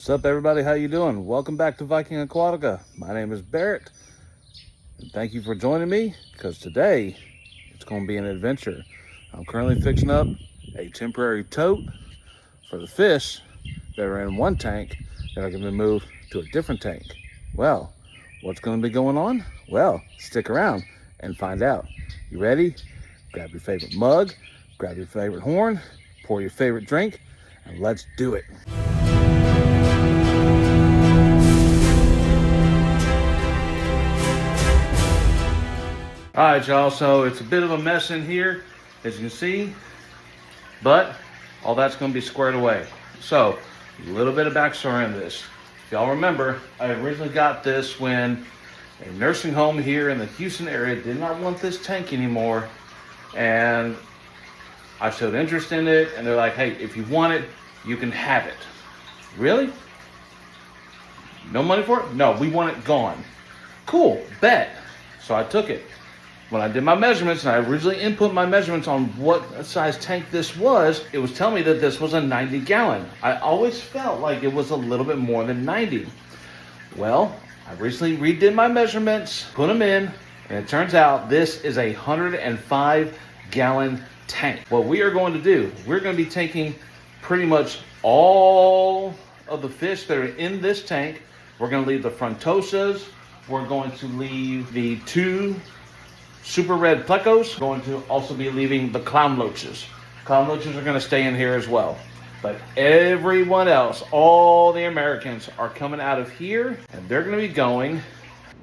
What's up, everybody? How you doing? Welcome back to Viking Aquatica. My name is Barrett, and thank you for joining me, because today it's going to be an adventure. I'm currently fixing up a temporary tote for the fish that are in one tank that are going to be moved to a different tank. Well, what's going to be going on? Well, stick around and find out. You ready? Grab your favorite mug, grab your favorite horn, pour your favorite drink, and let's do it. All right, y'all, so it's a bit of a mess in here, as you can see, but all that's going to be squared away. So, a little bit of backstory on this. If y'all remember, I originally got this when a nursing home here in the Houston area did not want this tank anymore, and I showed interest in it, and they're like, hey, if you want it, you can have it. Really? No money for it? No, we want it gone. Cool, bet. So I took it. When I did my measurements, and I originally input my measurements on what size tank this was, it was telling me that this was a 90 gallon. I always felt like it was a little bit more than 90. Well, I recently redid my measurements, put them in, and it turns out this is a 105 gallon tank. What we are going to do, we're going to be taking pretty much all of the fish that are in this tank. We're going to leave the frontosas. We're going to leave the two super red plecos. We're going to also be leaving the clown loaches. Clown loaches are going to stay in here as well. But everyone else, all the Americans, are coming out of here, and they're going to be going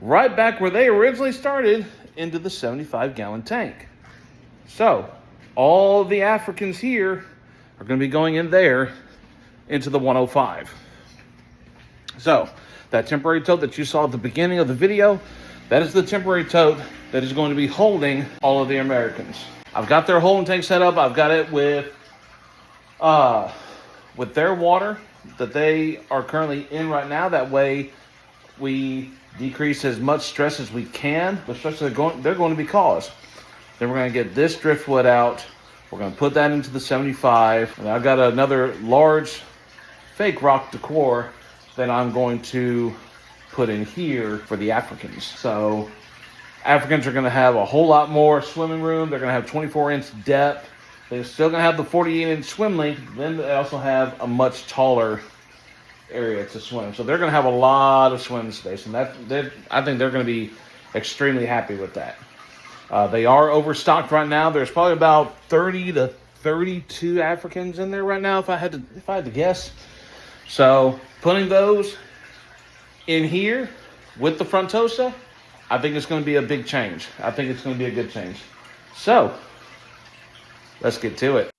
right back where they originally started, into the 75 gallon tank. So all the Africans here are going to be going in there into the 105. So that temporary tote that you saw at the beginning of the video, that is the temporary tote that is going to be holding all of the Americans. I've got their holding tank set up. I've got it with their water that they are currently in right now. That way we decrease as much stress as we can, the stress they're going to be caused. Then we're going to get this driftwood out. We're going to put that into the 75. And I've got another large fake rock decor that I'm going to put in here for the Africans. So Africans are going to have a whole lot more swimming room. They're going to have 24-inch depth. They're still going to have the 48-inch swim length. Then they also have a much taller area to swim. So they're going to have a lot of swim space, and I think they're going to be extremely happy with that. They are overstocked right now. There's probably about 30 to 32 Africans in there right now, if I had to guess. So putting those in here with the frontosa, I think it's going to be a big change. I think it's going to be a good change. So let's get to it.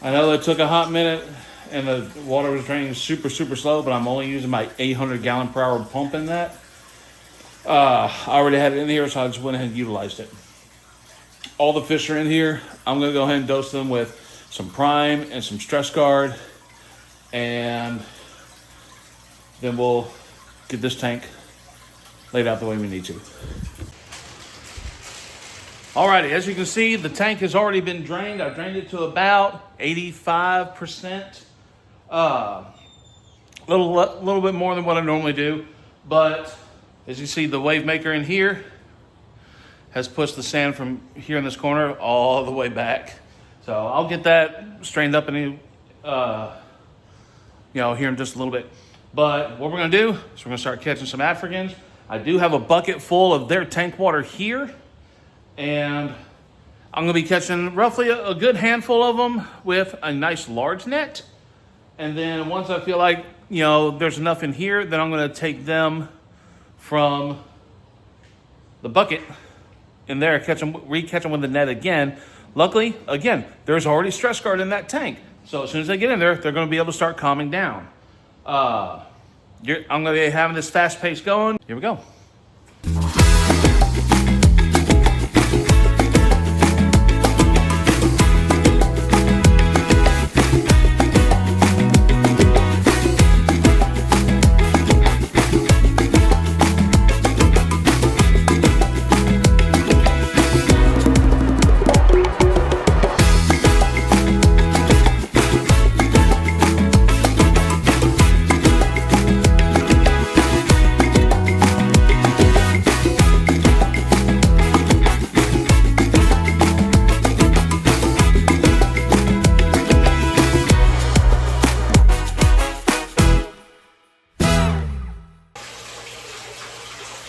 I know it took a hot minute and the water was draining super, super slow, but I'm only using my 800 gallon per hour pump in that. I already had it in here, so I just went ahead and utilized it. All the fish are in here. I'm going to go ahead and dose them with some Prime and some Stress Guard, and then we'll get this tank laid out the way we need to. Alrighty, as you can see, the tank has already been drained. I drained it to about 85%. A little bit more than what I normally do, but as you see, the wave maker in here has pushed the sand from here in this corner all the way back. So I'll get that strained up in here in just a little bit. But what we're gonna do is we're gonna start catching some Africans. I do have a bucket full of their tank water here, and I'm gonna be catching roughly a good handful of them with a nice large net. And then once I feel like, there's enough in here, then I'm gonna take them from the bucket in there, re-catch them with the net again. Luckily, again, there's already Stress Guard in that tank. So as soon as they get in there, they're gonna be able to start calming down. I'm gonna be having this fast pace going. Here we go.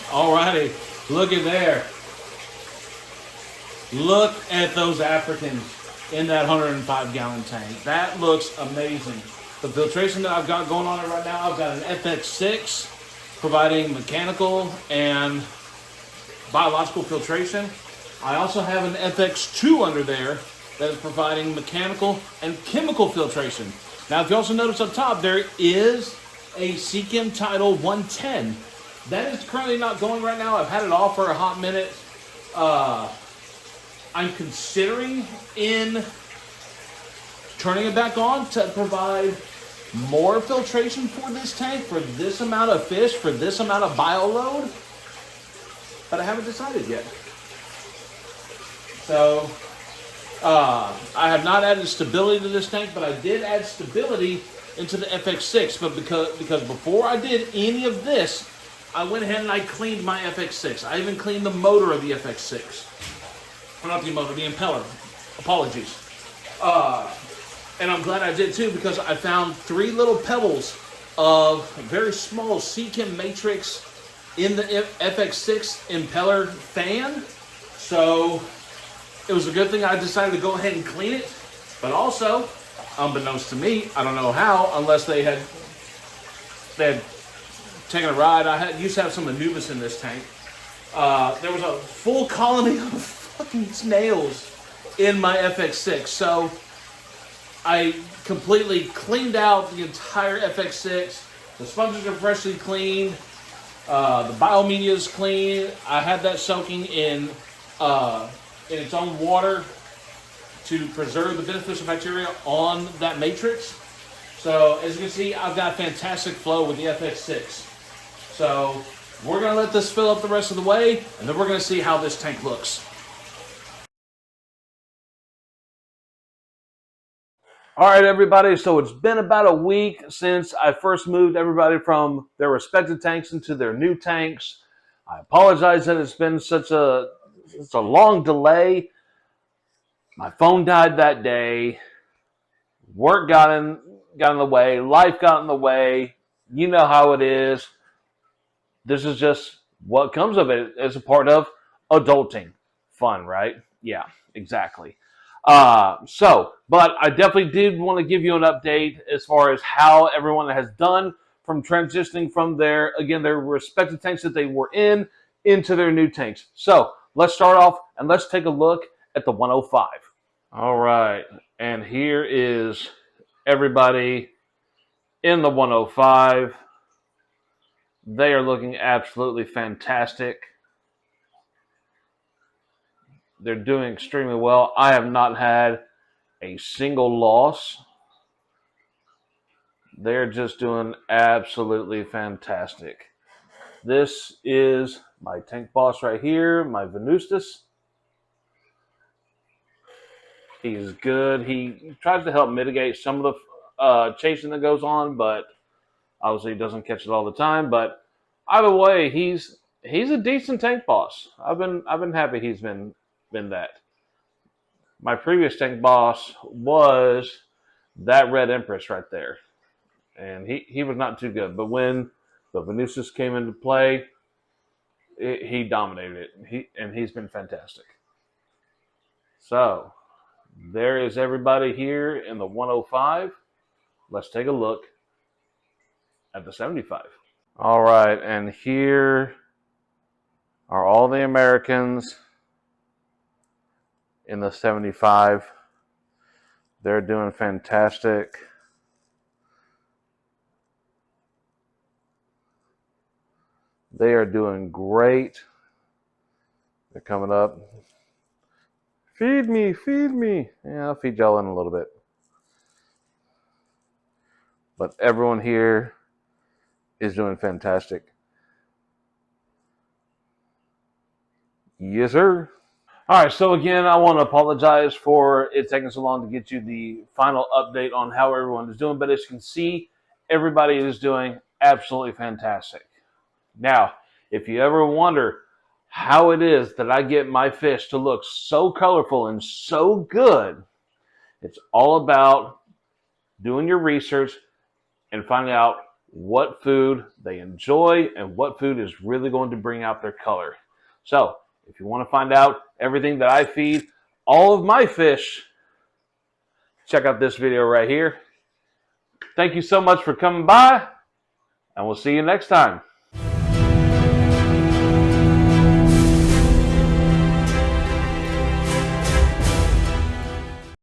Alrighty, look at there. Look at those Africans in that 105 gallon tank. That looks amazing. The filtration that I've got going on right now, I've got an FX6 providing mechanical and biological filtration. I also have an FX2 under there that is providing mechanical and chemical filtration. Now, if you also notice up top, there is a Seachem Title 110. That is currently not going right now. I've had it off for a hot minute. I'm considering in turning it back on to provide more filtration for this tank, for this amount of fish, for this amount of bio load, but I haven't decided yet. So I have not added stability to this tank, but I did add stability into the FX6. But because before I did any of this, I went ahead and I cleaned my FX6. I even cleaned the motor of the FX6. Or not the motor, the impeller. Apologies. And I'm glad I did too, because I found 3 little pebbles of very small Seachem matrix in the FX6 impeller fan. So it was a good thing I decided to go ahead and clean it. But also, unbeknownst to me, I don't know how, unless they had taken a ride. I used to have some Anubis in this tank. There was a full colony of fucking snails in my FX6. So I completely cleaned out the entire FX6. The sponges are freshly cleaned. The biomedia is clean. I had that soaking in its own water to preserve the beneficial bacteria on that matrix. So as you can see, I've got fantastic flow with the FX6. So we're going to let this fill up the rest of the way, and then we're going to see how this tank looks. All right, everybody, so it's been about a week since I first moved everybody from their respective tanks into their new tanks. I apologize that it's been such a long delay. My phone died that day. Work got in the way. Life got in the way. You know how it is. This is just what comes of it as a part of adulting. Fun, right? Yeah, exactly. But I definitely did want to give you an update as far as how everyone has done from transitioning from their respective tanks that they were in into their new tanks. So let's start off and let's take a look at the 105. All right. And here is everybody in the 105. They are looking absolutely fantastic. They're doing extremely well. I have not had a single loss. They're just doing absolutely fantastic. This is my tank boss right here, my Venustus. He's good. He tries to help mitigate some of the chasing that goes on, but obviously he doesn't catch it all the time. But either way, he's a decent tank boss. I've been happy he's been that. My previous tank boss was that Red Empress right there, and he was not too good. But when the Venustus came into play, he dominated it. He's been fantastic. So there is everybody here in the 105. Let's take a look at the 75. All right, and here are all the Americans in the 75. They're doing fantastic. They are doing great. They're coming up. Feed me, feed me. Yeah, I'll feed y'all in a little bit. But everyone here is doing fantastic. Yes, sir. All right, so again, I want to apologize for it taking so long to get you the final update on how everyone is doing. But as you can see, everybody is doing absolutely fantastic. Now, if you ever wonder how it is that I get my fish to look so colorful and so good, it's all about doing your research and finding out what food they enjoy and what food is really going to bring out their color. So, if you want to find out everything that I feed all of my fish, check out this video right here. Thank you so much for coming by, and we'll see you next time.